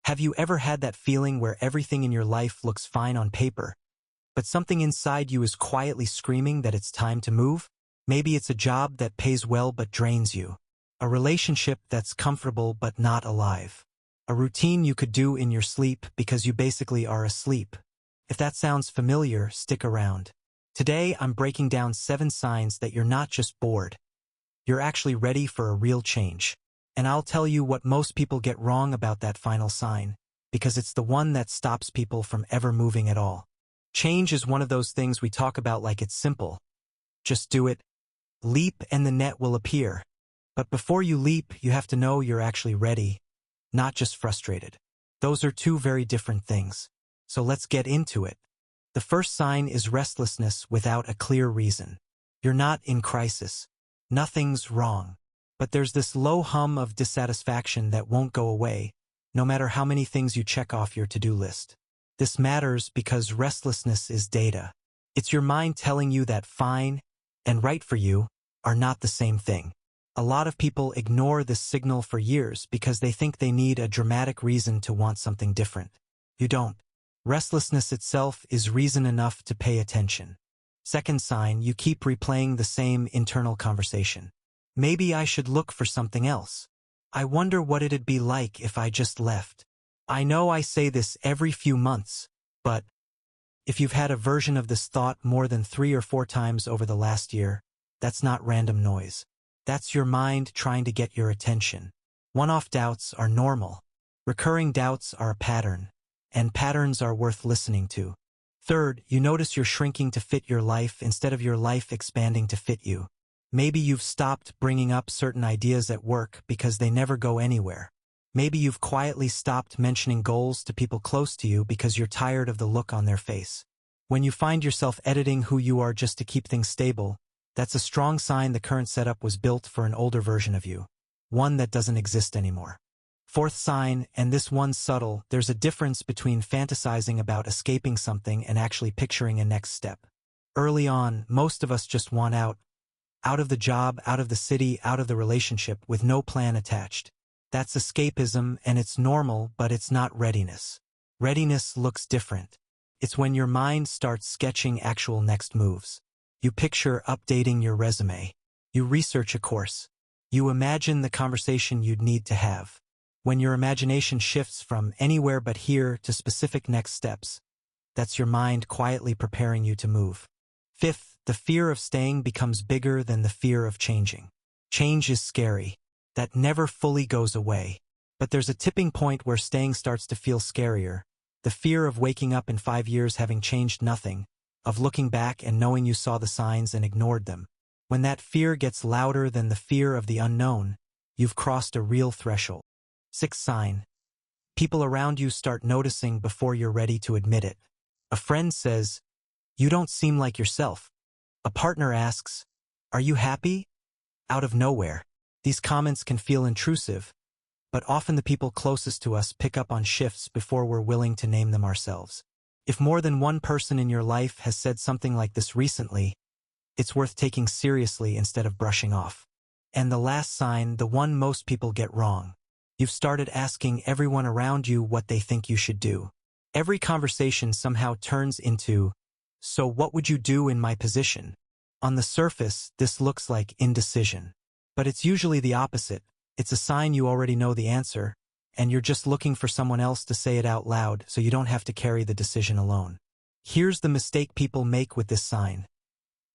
Have you ever had that feeling where everything in your life looks fine on paper, but something inside you is quietly screaming that it's time to move? Maybe it's a job that pays well but drains you, a relationship that's comfortable but not alive, a routine you could do in your sleep because you basically are asleep. If that sounds familiar, stick around. Today, I'm breaking down 7 signs that you're not just bored. You're actually ready for a real change. And I'll tell you what most people get wrong about that final sign, because it's the one that stops people from ever moving at all. Change is one of those things we talk about like it's simple. Just do it. Leap and the net will appear. But before you leap, you have to know you're actually ready, not just frustrated. Those are 2 very different things. So let's get into it. The first sign is restlessness without a clear reason. You're not in crisis. Nothing's wrong. But there's this low hum of dissatisfaction that won't go away, no matter how many things you check off your to-do list. This matters because restlessness is data. It's your mind telling you that fine and right for you are not the same thing. A lot of people ignore this signal for years because they think they need a dramatic reason to want something different. You don't. Restlessness itself is reason enough to pay attention. Second sign, you keep replaying the same internal conversation. Maybe I should look for something else. I wonder what it'd be like if I just left. I know I say this every few months, but if you've had a version of this thought more than 3 or 4 times over the last year, that's not random noise. That's your mind trying to get your attention. One-off doubts are normal. Recurring doubts are a pattern, and patterns are worth listening to. Third, you notice you're shrinking to fit your life instead of your life expanding to fit you. Maybe you've stopped bringing up certain ideas at work because they never go anywhere. Maybe you've quietly stopped mentioning goals to people close to you because you're tired of the look on their face. When you find yourself editing who you are just to keep things stable, that's a strong sign the current setup was built for an older version of you, one that doesn't exist anymore. Fourth sign, and this one's subtle, there's a difference between fantasizing about escaping something and actually picturing a next step. Early on, most of us just want out of the job, out of the city, out of the relationship with no plan attached. That's escapism, and it's normal, but it's not readiness. Readiness looks different. It's when your mind starts sketching actual next moves. You picture updating your resume. You research a course. You imagine the conversation you'd need to have. When your imagination shifts from anywhere but here to specific next steps, that's your mind quietly preparing you to move. Fifth, the fear of staying becomes bigger than the fear of changing. Change is scary. That never fully goes away. But there's a tipping point where staying starts to feel scarier. The fear of waking up in 5 years having changed nothing, of looking back and knowing you saw the signs and ignored them. When that fear gets louder than the fear of the unknown, you've crossed a real threshold. Sixth sign. People around you start noticing before you're ready to admit it. A friend says, "You don't seem like yourself." A partner asks, "Are you happy?" Out of nowhere. These comments can feel intrusive, but often the people closest to us pick up on shifts before we're willing to name them ourselves. If more than one person in your life has said something like this recently, it's worth taking seriously instead of brushing off. And the last sign, the one most people get wrong. You've started asking everyone around you what they think you should do. Every conversation somehow turns into, "So what would you do in my position?" On the surface, this looks like indecision. But it's usually the opposite. It's a sign you already know the answer, and you're just looking for someone else to say it out loud so you don't have to carry the decision alone. Here's the mistake people make with this sign.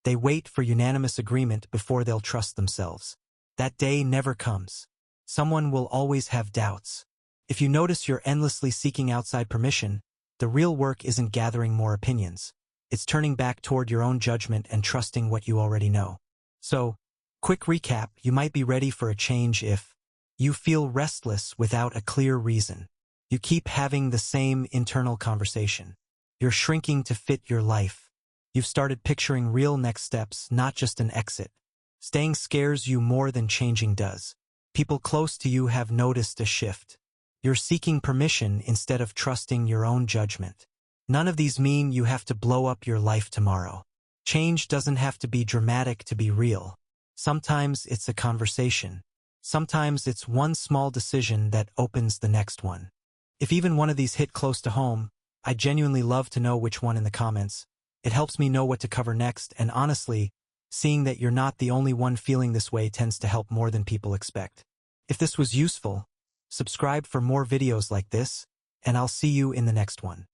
They wait for unanimous agreement before they'll trust themselves. That day never comes. Someone will always have doubts. If you notice you're endlessly seeking outside permission, the real work isn't gathering more opinions. It's turning back toward your own judgment and trusting what you already know. So, quick recap, you might be ready for a change if you feel restless without a clear reason. You keep having the same internal conversation. You're shrinking to fit your life. You've started picturing real next steps, not just an exit. Staying scares you more than changing does. People close to you have noticed a shift. You're seeking permission instead of trusting your own judgment. None of these mean you have to blow up your life tomorrow. Change doesn't have to be dramatic to be real. Sometimes it's a conversation. Sometimes it's one small decision that opens the next one. If even one of these hit close to home, I genuinely love to know which one in the comments. It helps me know what to cover next, and honestly, seeing that you're not the only one feeling this way tends to help more than people expect. If this was useful, subscribe for more videos like this, and I'll see you in the next one.